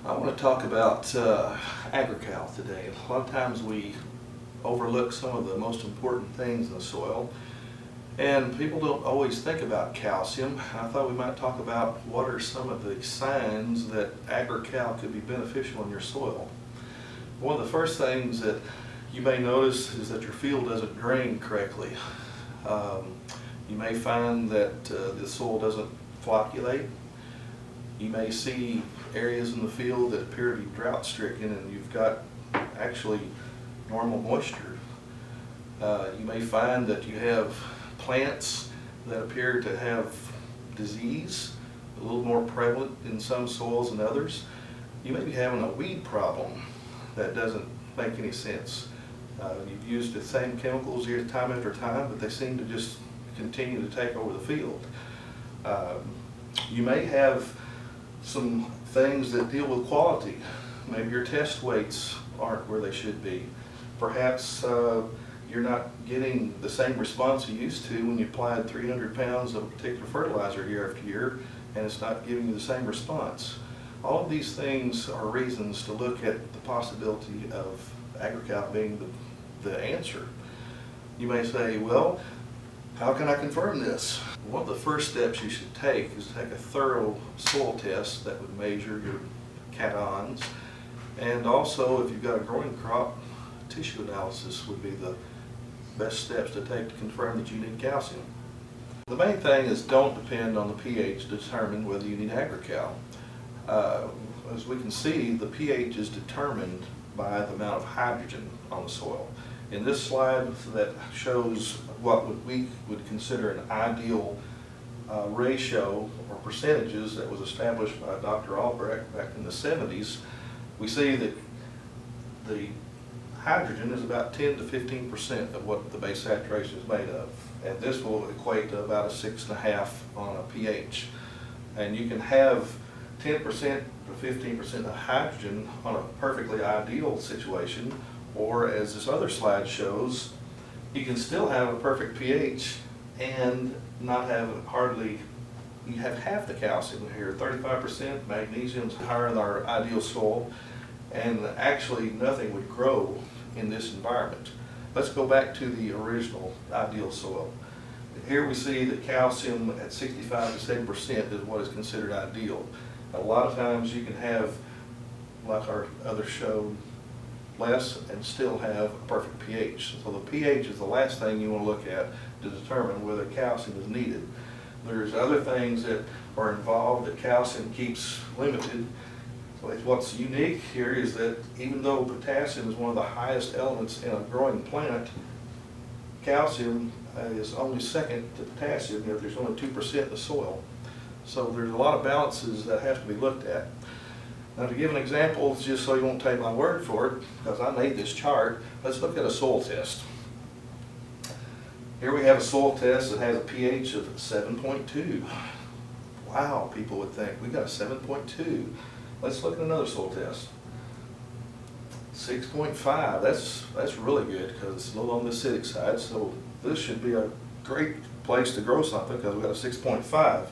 I want to talk about AgriCal today. A lot of times we overlook some of the most important things in the soil, and people don't always think about calcium. I thought we might talk about what are some of the signs that AgriCal could be beneficial in your soil. One of the first things that you may notice is that your field doesn't drain correctly. You may find that the soil doesn't flocculate. You may see areas in the field that appear to be drought stricken and you've got actually normal moisture. You may find that you have plants that appear to have disease, a little more prevalent in some soils than others. You may be having a weed problem that doesn't make any sense. You've used the same chemicals here time after time, but they seem to just continue to take over the field. You may have some things that deal with quality. Maybe your test weights aren't where they should be. Perhaps you're not getting the same response you used to when you applied 300 pounds of a particular fertilizer year after year, and it's not giving you the same response. All of these things are reasons to look at the possibility of AgriCal being the answer. You may say, well, how can I confirm this? One of the first steps you should take is to take a thorough soil test that would measure your cations, and also if you've got a growing crop, tissue analysis would be the best steps to take to confirm that you need calcium. The main thing is don't depend on the pH to determine whether you need AgriCal. As we can see, the pH is determined by the amount of hydrogen on the soil. In this slide that shows what we would consider an ideal ratio or percentages that was established by Dr. Albrecht back in the 70s, we see that the hydrogen is about 10 to 15% of what the base saturation is made of. And this will equate to about a 6.5 on a pH. And you can have 10% to 15% of hydrogen on a perfectly ideal situation, or as this other slide shows, you can still have a perfect pH and not have you have half the calcium here, 35%, magnesium's higher than our ideal soil, and actually nothing would grow in this environment. Let's go back to the original ideal soil. Here we see that calcium at 65 to 70% is what is considered ideal. A lot of times you can have, like our other showed, less and still have a perfect pH. So the pH is the last thing you want to look at to determine whether calcium is needed. There's other things that are involved that calcium keeps limited. So what's unique here is that even though potassium is one of the highest elements in a growing plant, calcium is only second to potassium if there's only 2% in the soil. So there's a lot of balances that have to be looked at. Now, to give an example, just so you won't take my word for it, because I made this chart, let's look at a soil test. Here we have a soil test that has a pH of 7.2. Wow, people would think, we got a 7.2. Let's look at another soil test. 6.5, that's really good because it's a little on the acidic side, so this should be a great place to grow something because we've got a 6.5.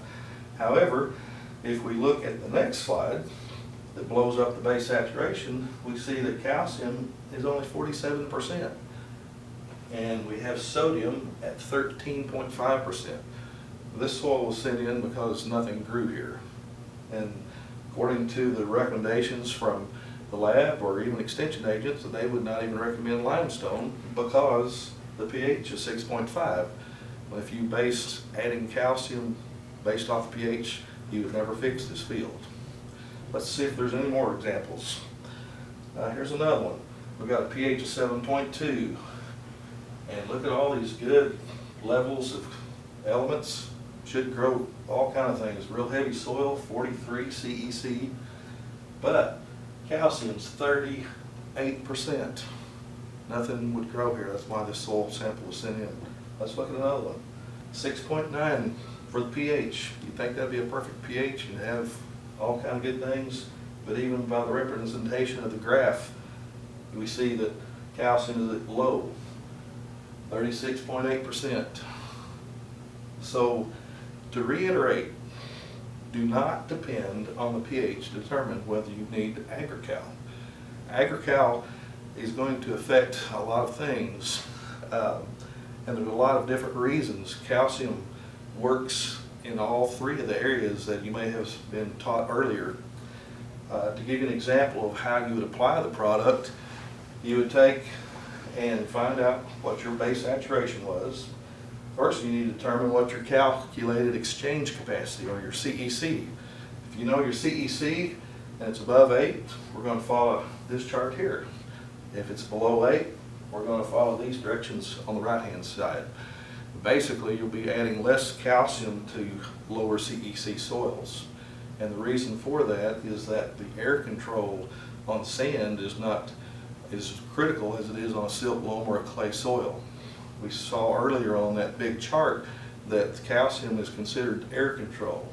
However, if we look at the next slide that blows up the base saturation, we see that calcium is only 47%. And we have sodium at 13.5%. This soil was sent in because nothing grew here. And according to the recommendations from the lab or even extension agents, they would not even recommend limestone because the pH is 6.5. Well, if you base adding calcium based off the pH, you would never fix this field. Let's see if there's any more examples. Here's another one. We've got a pH of 7.2. And look at all these good levels of elements. Should grow all kind of things. Real heavy soil, 43 CEC. But calcium's 38%. Nothing would grow here. That's why this soil sample was sent in. Let's look at another one. 6.9 for the pH. You'd think that'd be a perfect pH and have all kind of good things, but even by the representation of the graph, we see that calcium is at low, 36.8%. So to reiterate, do not depend on the pH to determine whether you need AgriCal. AgriCal is going to affect a lot of things, and there's a lot of different reasons. Calcium works in all three of the areas that you may have been taught earlier. To give you an example of how you would apply the product, you would take and find out what your base saturation was. First, you need to determine what your calculated exchange capacity, or your CEC. If you know your CEC and it's above 8, we're going to follow this chart here. If it's below 8, we're going to follow these directions on the right-hand side. Basically, you'll be adding less calcium to lower CEC soils. And the reason for that is that the air control on sand is not as critical as it is on a silt loam or a clay soil. We saw earlier on that big chart that calcium is considered air control.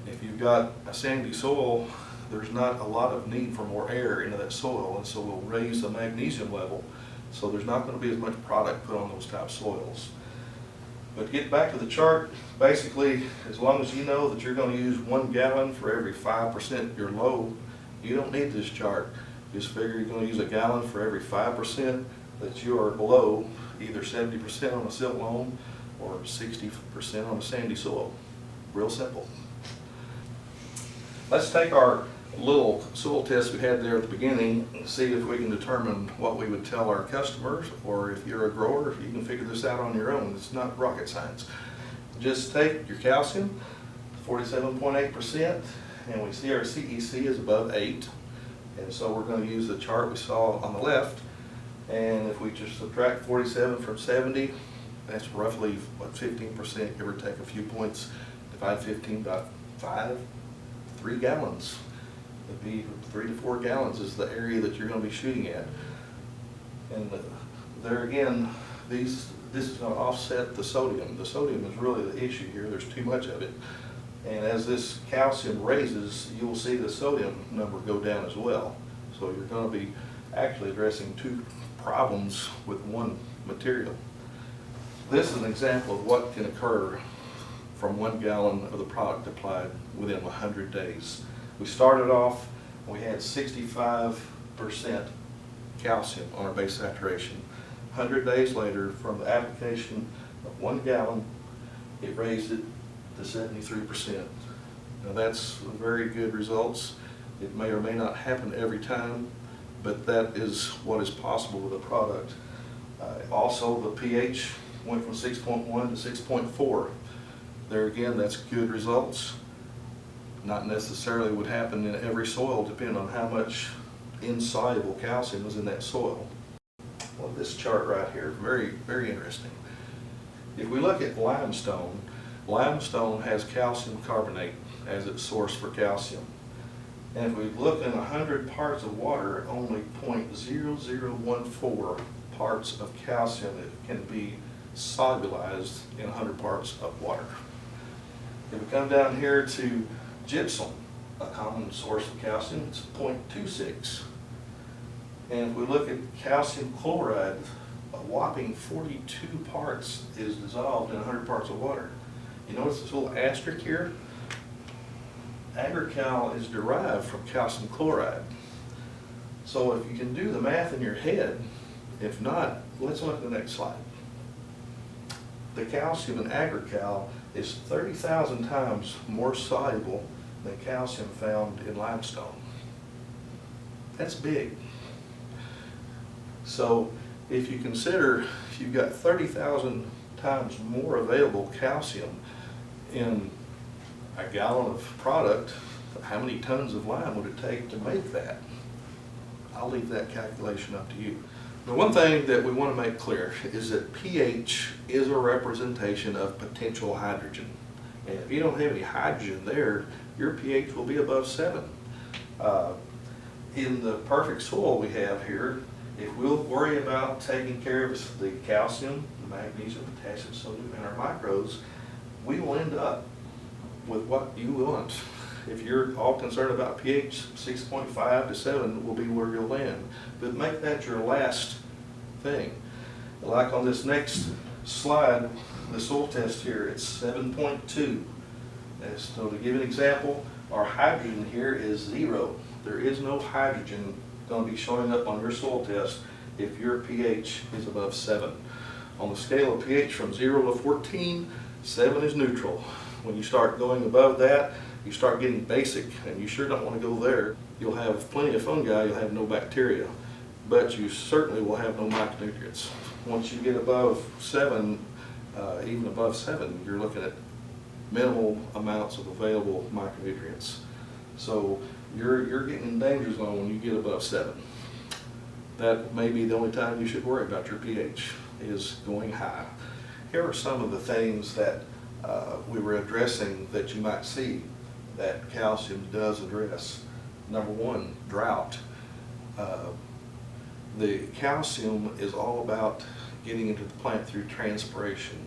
If you've got a sandy soil, there's not a lot of need for more air into that soil, and so we'll raise the magnesium level, so there's not going to be as much product put on those type soils. But to get back to the chart, basically, as long as you know that you're going to use 1 gallon for every 5% you're low, you don't need this chart. Just figure you're going to use a gallon for every 5% that you are below, either 70% on a silt loam or 60% on a sandy soil. Real simple. Let's take our little soil test we had there at the beginning and see if we can determine what we would tell our customers, or if you're a grower, if you can figure this out on your own. It's not rocket science. Just take your calcium, 47.8%, and we see our CEC is above 8. And so we're going to use the chart we saw on the left, and if we just subtract 47 from 70, that's roughly, what, 15%, give or take a few points. Divide 15 by 5, 3 gallons. It'd be 3 to 4 gallons is the area that you're going to be shooting at. And there again, this is going to offset the sodium. The sodium is really the issue here. There's too much of it. And as this calcium raises, you will see the sodium number go down as well. So you're going to be actually addressing two problems with one material. This is an example of what can occur from 1 gallon of the product applied within 100 days. We started off, we had 65% calcium on our base saturation. 100 days later, from the application of 1 gallon, it raised it to 73%. Now that's very good results. It may or may not happen every time, but that is what is possible with a product. Also, the pH went from 6.1 to 6.4. There again, that's good results. Not necessarily would happen in every soil, depending on how much insoluble calcium is in that soil. Well, this chart right here, very, very interesting. If we look at limestone, limestone has calcium carbonate as its source for calcium. And if we look in 100 parts of water, only 0.0014 parts of calcium can be solubilized in 100 parts of water. If we come down here to gypsum, a common source of calcium, it's 0.26. And if we look at calcium chloride, a whopping 42 parts is dissolved in 100 parts of water. You notice this little asterisk here? AgriCal is derived from calcium chloride. So if you can do the math in your head, if not, let's look at the next slide. The calcium in AgriCal is 30,000 times more soluble than calcium found in limestone. That's big. So if you consider if you've got 30,000 times more available calcium in a gallon of product, how many tons of lime would it take to make that? I'll leave that calculation up to you. The one thing that we want to make clear is that pH is a representation of potential hydrogen. And if you don't have any hydrogen there, your pH will be above 7. In the perfect soil we have here, if we'll worry about taking care of the calcium, the magnesium, potassium, sodium, and our microbes, we will end up with what you want. If you're all concerned about pH, 6.5 to 7 will be where you'll land. But make that your last thing. Like on this next slide, the soil test here, it's 7.2. So to give an example, our hydrogen here is 0. There is no hydrogen going to be showing up on your soil test if your pH is above 7. On the scale of pH from 0 to 14, 7 is neutral. When you start going above that, you start getting basic, and you sure don't want to go there. You'll have plenty of fungi, you'll have no bacteria, but you certainly will have no micronutrients. Once you get above 7, even above 7, you're looking at minimal amounts of available micronutrients. So you're getting in danger zone when you get above 7. That may be the only time you should worry about your pH, is going high. Here are some of the things that we were addressing that you might see that calcium does address. Number 1, drought. The calcium is all about getting into the plant through transpiration.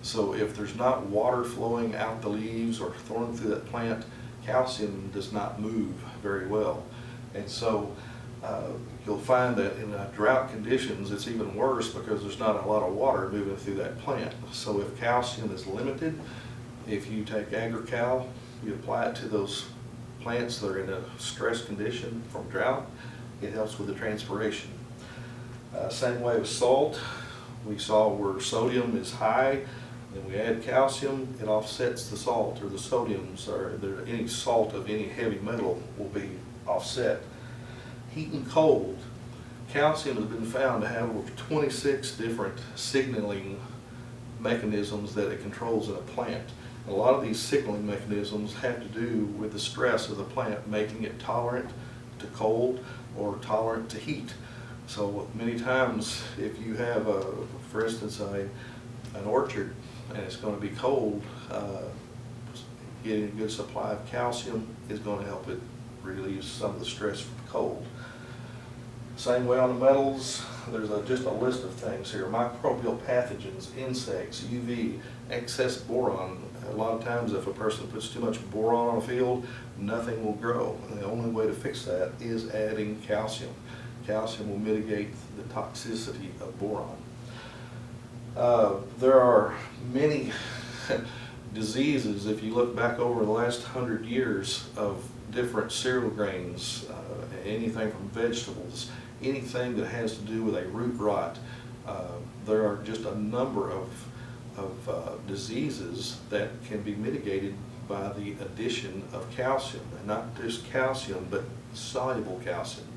So if there's not water flowing out the leaves or flowing through that plant, calcium does not move very well. And so you'll find that in drought conditions it's even worse because there's not a lot of water moving through that plant. So if calcium is limited, if you take AgriCal, you apply it to those plants that are in a stress condition from drought, it helps with the transpiration. Same way with salt. We saw where sodium is high, then we add calcium, it offsets the salt or the sodiums, or any salt of any heavy metal will be offset. Heat and cold. Calcium has been found to have over 26 different signaling mechanisms that it controls in a plant. A lot of these signaling mechanisms have to do with the stress of the plant, making it tolerant to cold or tolerant to heat. So many times if you have, for instance, an orchard and it's going to be cold, getting a good supply of calcium is going to help it release some of the stress from cold. Same way on the metals, there's just a list of things here. Microbial pathogens, insects, UV, excess boron. A lot of times if a person puts too much boron on a field, nothing will grow. And the only way to fix that is adding calcium. Calcium will mitigate the toxicity of boron. There are many diseases, if you look back over the last 100 years, of different cereal grains, anything from vegetables, anything that has to do with a root rot. There are just a number of diseases that can be mitigated by the addition of calcium, and not just calcium, but soluble calcium.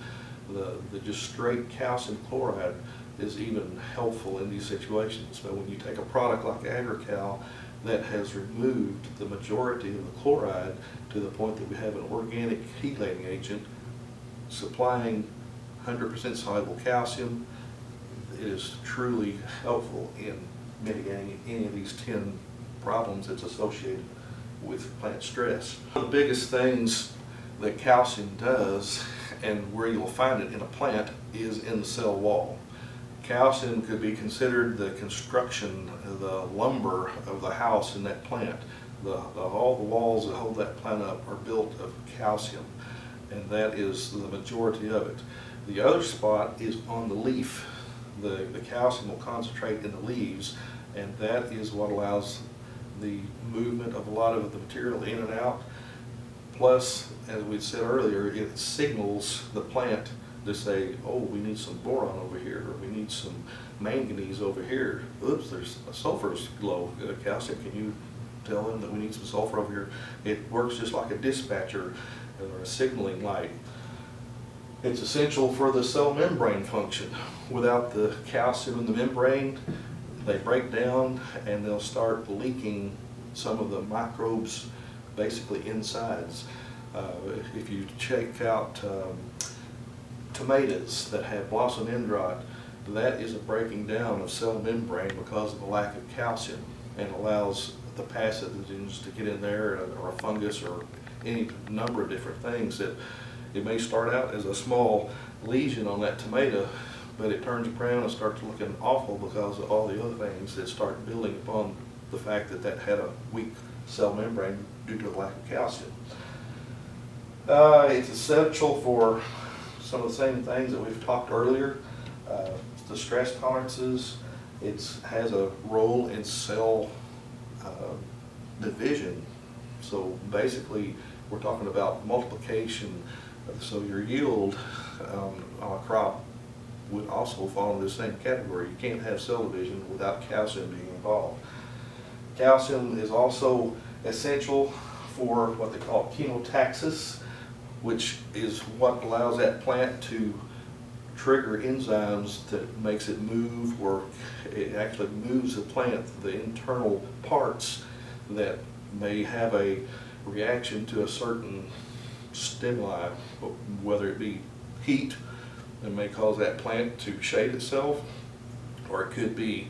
The just straight calcium chloride is even helpful in these situations. But when you take a product like AgriCal that has removed the majority of the chloride to the point that we have an organic chelating agent supplying 100% soluble calcium, it is truly helpful in mitigating any of these 10 problems that's associated with plant stress. One of the biggest things that calcium does, and where you'll find it in a plant, is in the cell wall. Calcium could be considered the construction, the lumber of the house in that plant. All the walls that hold that plant up are built of calcium, and that is the majority of it. The other spot is on the leaf. The calcium will concentrate in the leaves, and that is what allows the movement of a lot of the material in and out. Plus, as we said earlier, it signals the plant to say, oh, we need some boron over here, or we need some manganese over here. Oops, there's a sulfur's low. Calcium, can you tell them that we need some sulfur over here? It works just like a dispatcher or a signaling light. It's essential for the cell membrane function. Without the calcium in the membrane, they break down and they'll start leaking some of the microbes basically insides. If you check out tomatoes that have blossom end rot, that is a breaking down of cell membrane because of the lack of calcium, and allows the pathogens to get in there, or a fungus, or any number of different things. That it may start out as a small lesion on that tomato, but it turns brown and starts looking awful because of all the other things that start building upon the fact that that had a weak cell membrane due to the lack of calcium. It's essential for some of the same things that we've talked earlier. The stress tolerances, it has a role in cell division. So basically, we're talking about multiplication. So your yield on a crop would also fall into the same category. You can't have cell division without calcium being involved. Calcium is also essential for what they call chemotaxis, which is what allows that plant to trigger enzymes that makes it move, or it actually moves the plant, the internal parts that may have a reaction to a certain stimuli, whether it be heat that may cause that plant to shade itself, or it could be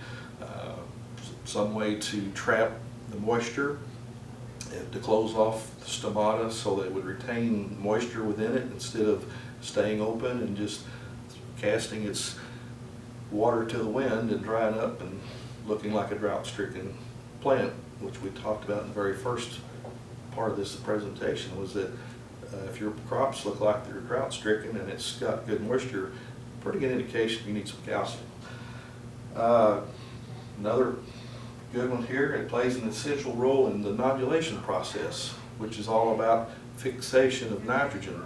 some way to trap the moisture and to close off the stomata so that it would retain moisture within it instead of staying open and just casting its water to the wind and drying up and looking like a drought-stricken plant, which we talked about in the very first part of this presentation, was that if your crops look like they're drought-stricken and it's got good moisture, pretty good indication you need some calcium. Another good one here, it plays an essential role in the nodulation process, which is all about fixation of nitrogen.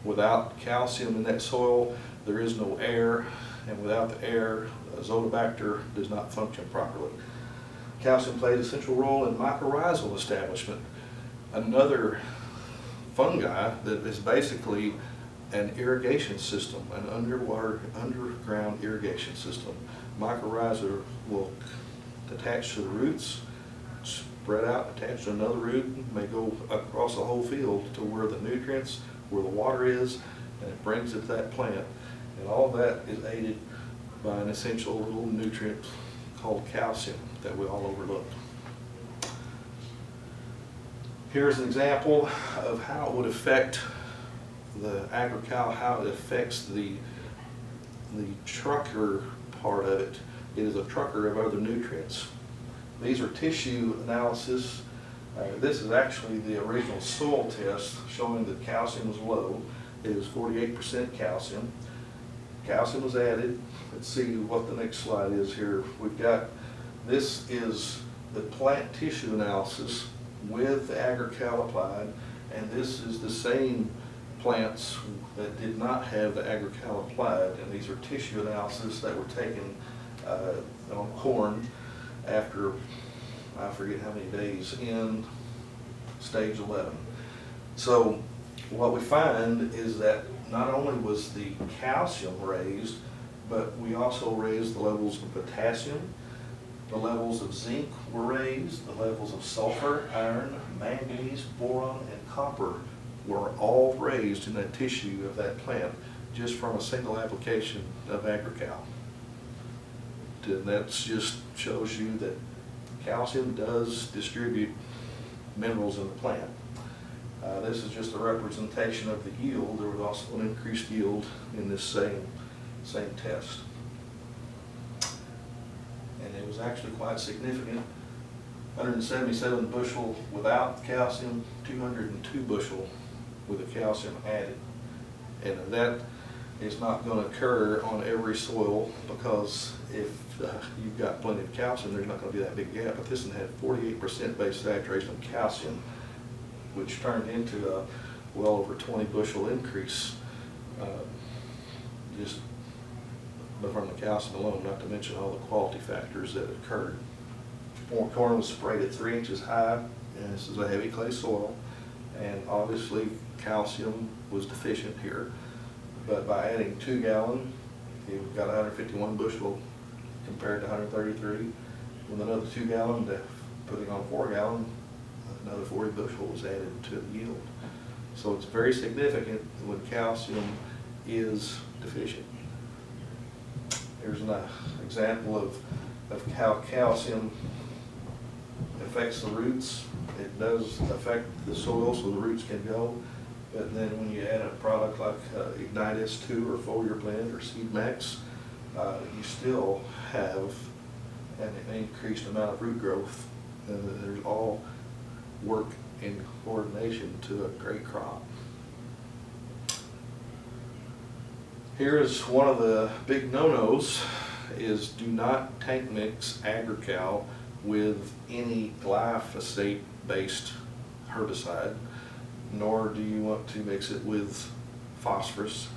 Without calcium in that soil, there is no air, and without the air, azotobacter does not function properly. Calcium plays an essential role in mycorrhizal establishment, another fungi that is basically an irrigation system, an underground irrigation system. Mycorrhiza will attach to the roots, spread out, attach to another root, may go across the whole field to where the nutrients, where the water is, and it brings it to that plant. And all that is aided by an essential little nutrient called calcium that we all overlook. Here's an example of how it would affect the AgriCal, how it affects the trucker part of it. It is a trucker of other nutrients. These are tissue analysis. This is actually the original soil test showing that calcium was low. It was 48% calcium. Calcium was added. Let's see what the next slide is here. We've got, this is the plant tissue analysis with the AgriCal applied, and this is the same plants that did not have the AgriCal applied, and these are tissue analysis that were taken on corn after, I forget how many days in stage 11. So what we find is that not only was the calcium raised, but we also raised the levels of potassium, the levels of zinc were raised, the levels of sulfur, iron, manganese, boron, and copper were all raised in that tissue of that plant just from a single application of AgriCal. And that just shows you that calcium does distribute minerals in the plant. This is just a representation of the yield. There was also an increased yield in this same test. And it was actually quite significant. 177 bushel without calcium, 202 bushel with the calcium added. And that is not going to occur on every soil, because if you've got plenty of calcium, there's not going to be that big gap. But this one had 48% base saturation of calcium, which turned into a well over 20 bushel increase just from the calcium alone, not to mention all the quality factors that occurred. Corn was sprayed at 3 inches high, and this is a heavy clay soil, and obviously calcium was deficient here. But by adding 2 gallon, you've got 151 bushel compared to 133. With another 2 gallon, putting on 4 gallon, another 40 bushel was added to the yield. So it's very significant when calcium is deficient. Here's an example of how calcium affects the roots. It does affect the soil so the roots can go, but then when you add a product like Ignite S2 or Foliar Blend or Seed Max, you still have an increased amount of root growth. There's all work in coordination to a great crop. Here is one of the big no-nos, is do not tank mix AgriCal with any glyphosate-based herbicide, nor do you want to mix it with phosphorus.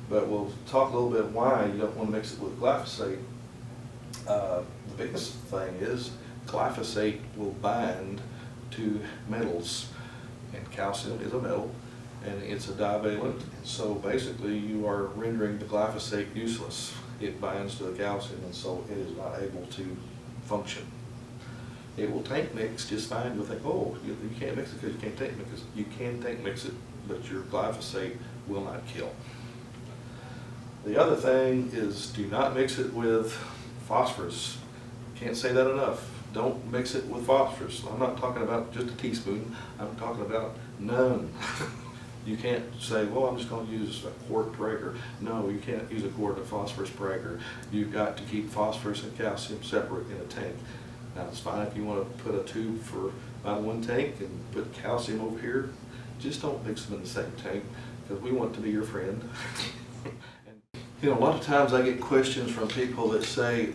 But we'll talk a little bit why you don't want to mix it with glyphosate. The biggest thing is glyphosate will bind to metals, and calcium is a metal, and it's a divalent. So basically you are rendering the glyphosate useless. It binds to the calcium, and so it is not able to function. It will tank mix just fine. You'll think, oh, you can't mix it because you can't tank mix it. You can tank mix it, but your glyphosate will not kill. The other thing is, do not mix it with phosphorus. Can't say that enough. Don't mix it with phosphorus. I'm not talking about just a teaspoon. I'm talking about none. You can't say, well, I'm just going to use a quart per acre. No, you can't use a quart of phosphorus per acre. You've got to keep phosphorus and calcium separate in a tank. Now, it's fine if you want to put a tube for about one tank and put calcium over here. Just don't mix them in the same tank, because we want to be your friend. You know, a lot of times I get questions from people that say,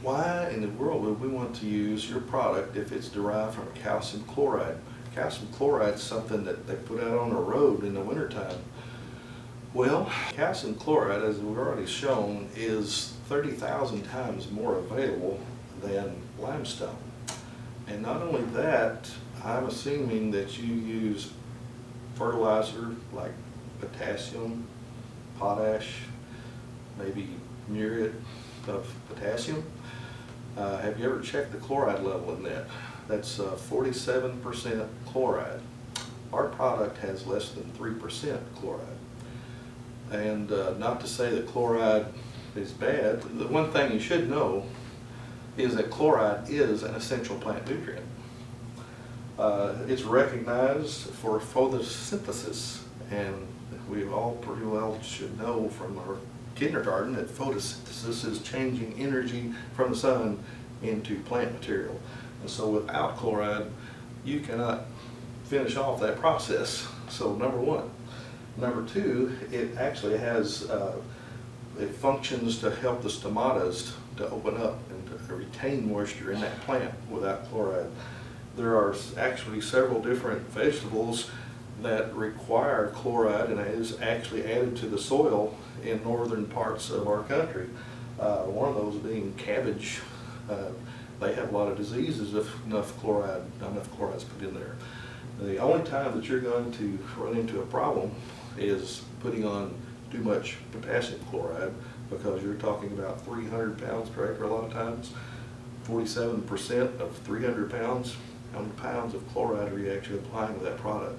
why in the world would we want to use your product if it's derived from calcium chloride? Calcium chloride is something that they put out on the road in the wintertime. Well, calcium chloride, as we've already shown, is 30,000 times more available than limestone. And not only that, I'm assuming that you use fertilizer like potassium, potash, maybe muriate of potassium. Have you ever checked the chloride level in that? That's 47% chloride. Our product has less than 3% chloride. And not to say that chloride is bad. The one thing you should know is that chloride is an essential plant nutrient. It's recognized for photosynthesis, and we all pretty well should know from our kindergarten that photosynthesis is changing energy from the sun into plant material. And so without chloride, you cannot finish off that process. So number one. Number two, it actually has, it functions to help the stomatas to open up and to retain moisture in that plant without chloride. There are actually several different vegetables that require chloride, and it is actually added to the soil in northern parts of our country. One of those being cabbage. They have a lot of diseases if not enough chloride is put in there. The only time that you're going to run into a problem is putting on too much potassium chloride, because you're talking about 300 pounds per acre a lot of times. 47% of 300 pounds, how many pounds of chloride are you actually applying to that product?